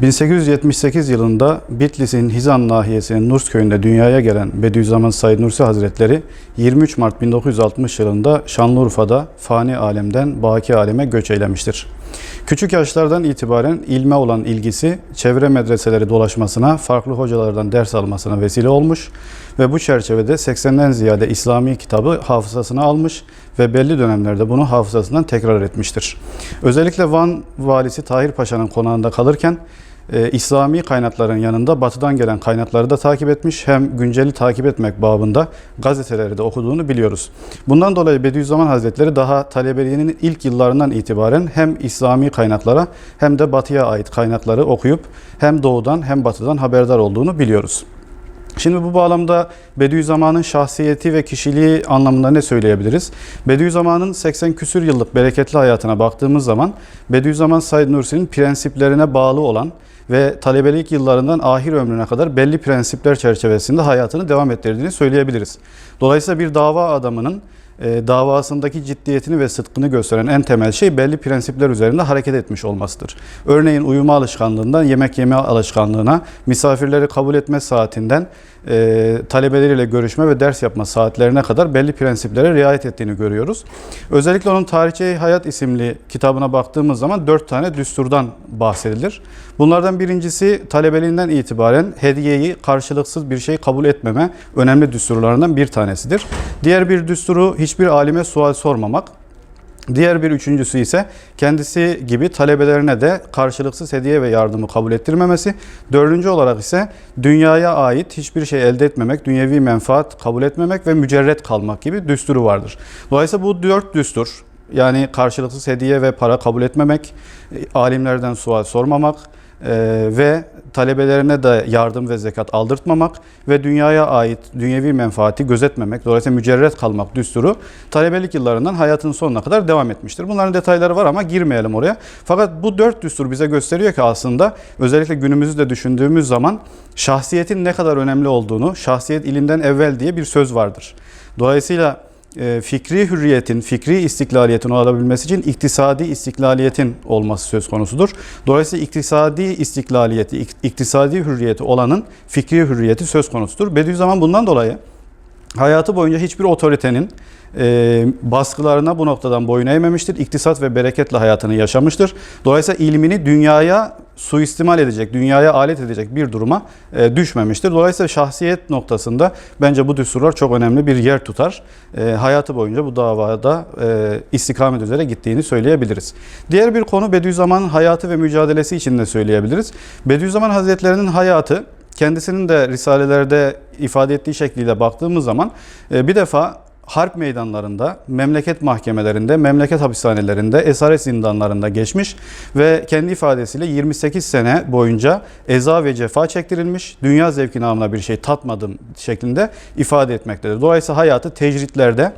1878 yılında Bitlis'in Hizan nahiyesinin Nurs köyünde dünyaya gelen Bediüzzaman Said Nursi Hazretleri 23 Mart 1960 yılında Şanlıurfa'da fani alemden baki aleme göç eylemiştir. Küçük yaşlardan itibaren ilme olan ilgisi çevre medreseleri dolaşmasına, farklı hocalardan ders almasına vesile olmuş ve bu çerçevede 80'den ziyade İslami kitabı hafızasına almış ve belli dönemlerde bunu hafızasından tekrar etmiştir. Özellikle Van valisi Tahir Paşa'nın konağında kalırken İslami kaynakların yanında batıdan gelen kaynakları da takip etmiş, hem günceli takip etmek babında gazeteleri de okuduğunu biliyoruz. Bundan dolayı Bediüzzaman Hazretleri daha talebeliğinin ilk yıllarından itibaren hem İslami kaynaklara hem de batıya ait kaynakları okuyup hem doğudan hem batıdan haberdar olduğunu biliyoruz. Şimdi bu bağlamda Bediüzzaman'ın şahsiyeti ve kişiliği anlamında ne söyleyebiliriz? Bediüzzaman'ın 80 küsür yıllık bereketli hayatına baktığımız zaman Bediüzzaman Said Nursi'nin prensiplerine bağlı olan ve talebelik yıllarından ahir ömrüne kadar belli prensipler çerçevesinde hayatını devam ettirdiğini söyleyebiliriz. Dolayısıyla bir dava adamının davasındaki ciddiyetini ve sıdkını gösteren en temel şey belli prensipler üzerinde hareket etmiş olmasıdır. Örneğin uyuma alışkanlığından yemek yeme alışkanlığına, misafirleri kabul etme saatinden talebeleriyle görüşme ve ders yapma saatlerine kadar belli prensiplere riayet ettiğini görüyoruz. Özellikle onun Tarihçe-i Hayat isimli kitabına baktığımız zaman 4 tane düsturdan bahsedilir. Bunlardan birincisi talebeliğinden itibaren hediyeyi, karşılıksız bir şey kabul etmeme önemli düsturlarından bir tanesidir. Diğer bir düsturu hiçbir alime sual sormamak. Diğer bir üçüncüsü ise kendisi gibi talebelerine de karşılıksız hediye ve yardımı kabul ettirmemesi. Dördüncü olarak ise dünyaya ait hiçbir şey elde etmemek, dünyevi menfaat kabul etmemek ve mücerret kalmak gibi düsturu vardır. Dolayısıyla bu 4 düstur, yani karşılıksız hediye ve para kabul etmemek, alimlerden sual sormamak ve talebelerine de yardım ve zekat aldırtmamak ve dünyaya ait dünyevi menfaati gözetmemek, dolayısıyla mücerret kalmak düsturu talebelik yıllarından hayatının sonuna kadar devam etmiştir. Bunların detayları var ama girmeyelim oraya. Fakat bu 4 düstur bize gösteriyor ki aslında özellikle günümüzü de düşündüğümüz zaman şahsiyetin ne kadar önemli olduğunu, şahsiyet ilimden evvel diye bir söz vardır. Dolayısıyla fikri hürriyetin, fikri istiklaliyetin olabilmesi için iktisadi istiklaliyetin olması söz konusudur. Dolayısıyla iktisadi istiklaliyeti, iktisadi hürriyeti olanın fikri hürriyeti söz konusudur. Bediüzzaman bundan dolayı hayatı boyunca hiçbir otoritenin baskılarına bu noktadan boyun eğmemiştir. İktisat ve bereketle hayatını yaşamıştır. Dolayısıyla ilmini dünyaya suistimal edecek, dünyaya alet edecek bir duruma düşmemiştir. Dolayısıyla şahsiyet noktasında bence bu düsturlar çok önemli bir yer tutar. Hayatı boyunca bu davada istikamet üzere gittiğini söyleyebiliriz. Diğer bir konu Bediüzzaman'ın hayatı ve mücadelesi için de söyleyebiliriz. Bediüzzaman Hazretleri'nin hayatı, kendisinin de risalelerde ifade ettiği şekliyle baktığımız zaman bir defa harp meydanlarında, memleket mahkemelerinde, memleket hapishanelerinde, esaret zindanlarında geçmiş ve kendi ifadesiyle 28 sene boyunca eza ve cefa çektirilmiş, dünya zevki namına bir şey tatmadım şeklinde ifade etmektedir. Dolayısıyla hayatı tecritlerde,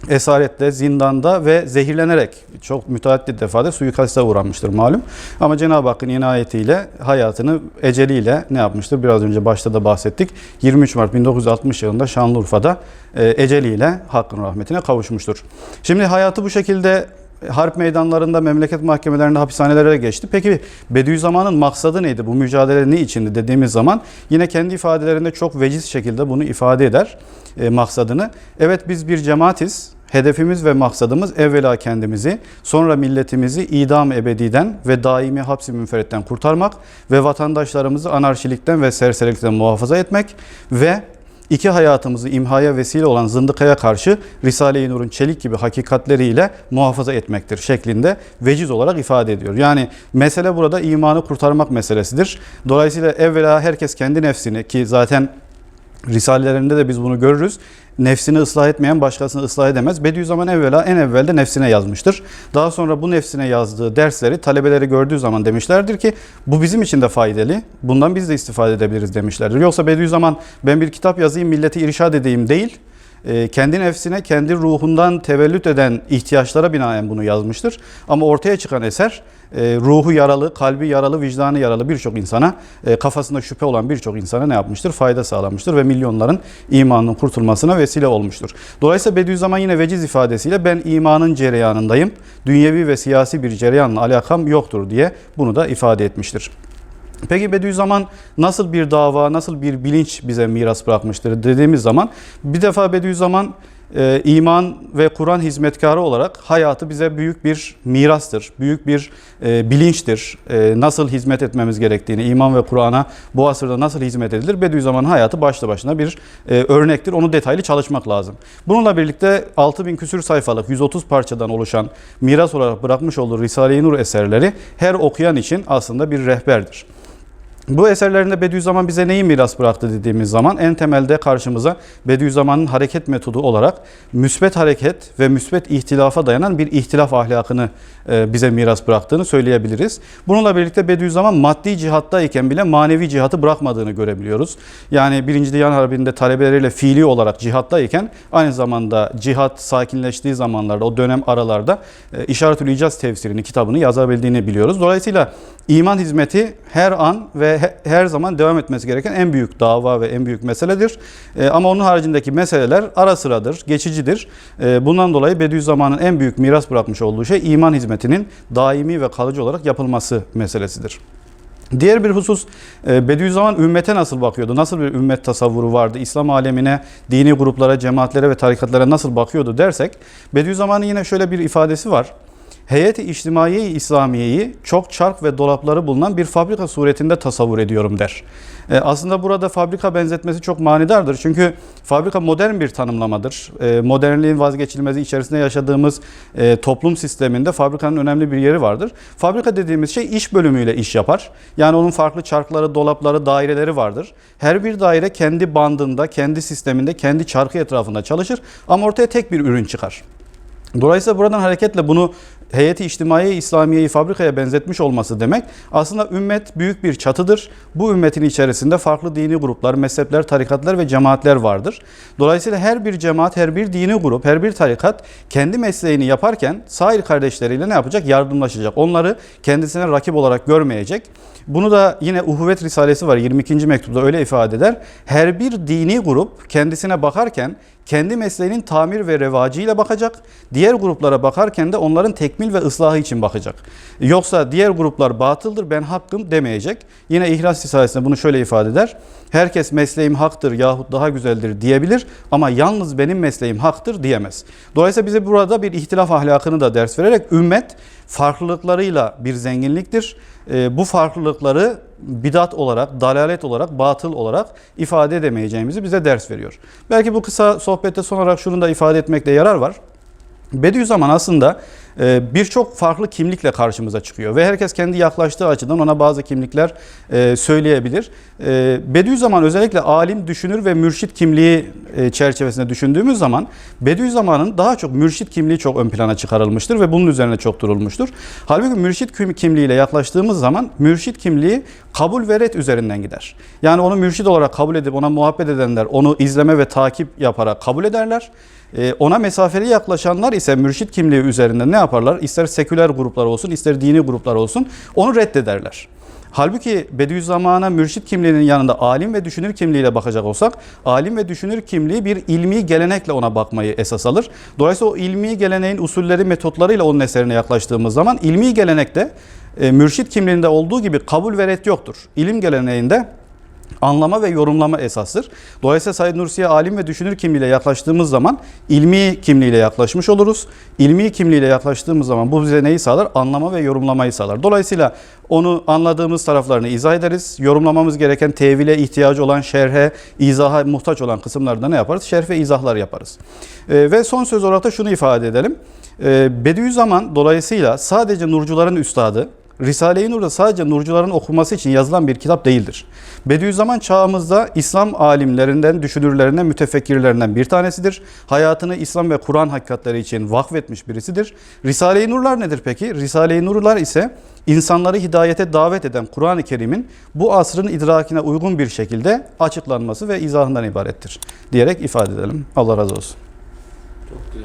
esarette, zindanda ve zehirlenerek çok müteaddit defada suikaste uğramıştır malum. Ama Cenab-ı Hakk'ın inayetiyle hayatını eceliyle ne yapmıştır? Biraz önce başta da bahsettik. 23 Mart 1960 yılında Şanlıurfa'da eceliyle Hakk'ın rahmetine kavuşmuştur. Şimdi hayatı bu şekilde harp meydanlarında, memleket mahkemelerinde, hapishanelere geçti. Peki Bediüzzaman'ın maksadı neydi? Bu mücadele ne içindi dediğimiz zaman yine kendi ifadelerinde çok veciz şekilde bunu ifade eder maksadını. Evet, biz bir cemaatiz. Hedefimiz ve maksadımız evvela kendimizi, sonra milletimizi idam ebediden ve daimi hapsi münferitten kurtarmak ve vatandaşlarımızı anarşilikten ve serserilikten muhafaza etmek ve İki hayatımızı imhaya vesile olan zındıkaya karşı Risale-i Nur'un çelik gibi hakikatleriyle muhafaza etmektir şeklinde veciz olarak ifade ediyor. Yani mesele burada imanı kurtarmak meselesidir. Dolayısıyla evvela herkes kendi nefsini, ki zaten risalelerinde de biz bunu görürüz, nefsini ıslah etmeyen başkasını ıslah edemez. Bediüzzaman evvela en evvelde nefsine yazmıştır. Daha sonra bu nefsine yazdığı dersleri talebeleri gördüğü zaman demişlerdir ki bu bizim için de faydalı. Bundan biz de istifade edebiliriz demişlerdir. Yoksa Bediüzzaman ben bir kitap yazayım, milleti irşad edeyim değil. Kendi nefsine, kendi ruhundan tevellüt eden ihtiyaçlara binaen bunu yazmıştır. Ama ortaya çıkan eser ruhu yaralı, kalbi yaralı, vicdanı yaralı birçok insana, kafasında şüphe olan birçok insana ne yapmıştır? Fayda sağlamıştır ve milyonların imanının kurtulmasına vesile olmuştur. Dolayısıyla Bediüzzaman yine veciz ifadesiyle ben imanın cereyanındayım, dünyevi ve siyasi bir cereyanla alakam yoktur diye bunu da ifade etmiştir. Peki Bediüzzaman nasıl bir dava, nasıl bir bilinç bize miras bırakmıştır dediğimiz zaman, bir defa Bediüzzaman iman ve Kur'an hizmetkarı olarak hayatı bize büyük bir mirastır, büyük bir bilinçtir. Nasıl hizmet etmemiz gerektiğini, iman ve Kur'an'a bu asırda nasıl hizmet edilir, Bediüzzaman'ın hayatı başlı başına bir örnektir. Onu detaylı çalışmak lazım. Bununla birlikte 6000 küsür sayfalık 130 parçadan oluşan miras olarak bırakmış olduğu Risale-i Nur eserleri her okuyan için aslında bir rehberdir. Bu eserlerinde Bediüzzaman bize neyi miras bıraktı dediğimiz zaman en temelde karşımıza Bediüzzaman'ın hareket metodu olarak müsbet hareket ve müsbet ihtilafa dayanan bir ihtilaf ahlakını bize miras bıraktığını söyleyebiliriz. Bununla birlikte Bediüzzaman maddi cihattayken bile manevi cihatı bırakmadığını görebiliyoruz. Yani 1. Diyan Harbi'nde talebeleriyle fiili olarak cihattayken aynı zamanda cihat sakinleştiği zamanlarda, o dönem aralarda İşaretül İcaz tefsirini, kitabını yazabildiğini biliyoruz. Dolayısıyla iman hizmeti her an ve her zaman devam etmesi gereken en büyük dava ve en büyük meseledir. Ama onun haricindeki meseleler ara sıradır, geçicidir. Bundan dolayı Bediüzzaman'ın en büyük miras bırakmış olduğu şey iman hizmetinin daimi ve kalıcı olarak yapılması meselesidir. Diğer bir husus, Bediüzzaman ümmete nasıl bakıyordu? Nasıl bir ümmet tasavvuru vardı? İslam alemine, dini gruplara, cemaatlere ve tarikatlara nasıl bakıyordu dersek, Bediüzzaman'ın yine şöyle bir ifadesi var. Heyeti İçtimaiye-i İslamiye'yi çok çark ve dolapları bulunan bir fabrika suretinde tasavvur ediyorum der. Aslında burada fabrika benzetmesi çok manidardır. Çünkü fabrika modern bir tanımlamadır. Modernliğin vazgeçilmezi içerisinde yaşadığımız toplum sisteminde fabrikanın önemli bir yeri vardır. Fabrika dediğimiz şey iş bölümüyle iş yapar. Yani onun farklı çarkları, dolapları, daireleri vardır. Her bir daire kendi bandında, kendi sisteminde, kendi çarkı etrafında çalışır ama ortaya tek bir ürün çıkar. Dolayısıyla buradan hareketle bunu Heyeti İçtimaiye İslamiye'yi fabrikaya benzetmiş olması demek, aslında ümmet büyük bir çatıdır. Bu ümmetin içerisinde farklı dini gruplar, mezhepler, tarikatlar ve cemaatler vardır. Dolayısıyla her bir cemaat, her bir dini grup, her bir tarikat kendi mesleğini yaparken sair kardeşleriyle ne yapacak? Yardımlaşacak. Onları kendisine rakip olarak görmeyecek. Bunu da yine Uhuvvet Risalesi var, 22. mektupta öyle ifade eder. Her bir dini grup kendisine bakarken kendi mesleğinin tamir ve revacıyla bakacak. Diğer gruplara bakarken de onların tekmil ve ıslahı için bakacak. Yoksa diğer gruplar batıldır, ben hakkım demeyecek. Yine İhlas Risalesi'nde bunu şöyle ifade eder. Herkes mesleğim haktır yahut daha güzeldir diyebilir ama yalnız benim mesleğim haktır diyemez. Dolayısıyla bize burada bir ihtilaf ahlakını da ders vererek ümmet farklılıklarıyla bir zenginliktir. Bu farklılıkları bidat olarak, dalalet olarak, batıl olarak ifade edemeyeceğimizi bize ders veriyor. Belki bu kısa sohbette son olarak şunu da ifade etmekte yarar var. Bediüzzaman aslında birçok farklı kimlikle karşımıza çıkıyor ve herkes kendi yaklaştığı açıdan ona bazı kimlikler söyleyebilir. Bediüzzaman özellikle alim, düşünür ve mürşit kimliği çerçevesinde düşündüğümüz zaman Bediüzzaman'ın daha çok mürşit kimliği çok ön plana çıkarılmıştır ve bunun üzerine çok durulmuştur. Halbuki mürşit kimliğiyle yaklaştığımız zaman mürşit kimliği kabul ve red üzerinden gider. Yani onu mürşit olarak kabul edip ona muhabbet edenler onu izleme ve takip yaparak kabul ederler. Ona mesafeli yaklaşanlar ise mürşit kimliği üzerinden ne yaparlar? İster seküler gruplar olsun, ister dini gruplar olsun, onu reddederler. Halbuki Bediüzzaman'a mürşit kimliğinin yanında alim ve düşünür kimliğiyle bakacak olsak, alim ve düşünür kimliği bir ilmi gelenekle ona bakmayı esas alır. Dolayısıyla o ilmi geleneğin usulleri, metotlarıyla onun eserine yaklaştığımız zaman ilmi gelenekte mürşit kimliğinde olduğu gibi kabul ve red yoktur. İlim geleneğinde anlama ve yorumlama esastır. Dolayısıyla Said Nursi'ye alim ve düşünür kimliğiyle yaklaştığımız zaman ilmi kimliğiyle yaklaşmış oluruz. İlmi kimliğiyle yaklaştığımız zaman bu bize neyi sağlar? Anlama ve yorumlamayı sağlar. Dolayısıyla onu anladığımız taraflarını izah ederiz. Yorumlamamız gereken tevile ihtiyacı olan, şerhe, izaha muhtaç olan kısımlarda ne yaparız? Şerh ve izahlar yaparız. Ve son söz olarak da şunu ifade edelim. Bediüzzaman dolayısıyla sadece nurcuların üstadı, Risale-i Nur da sadece nurcuların okuması için yazılan bir kitap değildir. Bediüzzaman çağımızda İslam alimlerinden, düşünürlerinden, mütefekkirlerinden bir tanesidir. Hayatını İslam ve Kur'an hakikatleri için vakfetmiş birisidir. Risale-i Nurlar nedir peki? Risale-i Nurlar ise insanları hidayete davet eden Kur'an-ı Kerim'in bu asrın idrakine uygun bir şekilde açıklanması ve izahından ibarettir diyerek ifade edelim. Allah razı olsun. Çok güzel.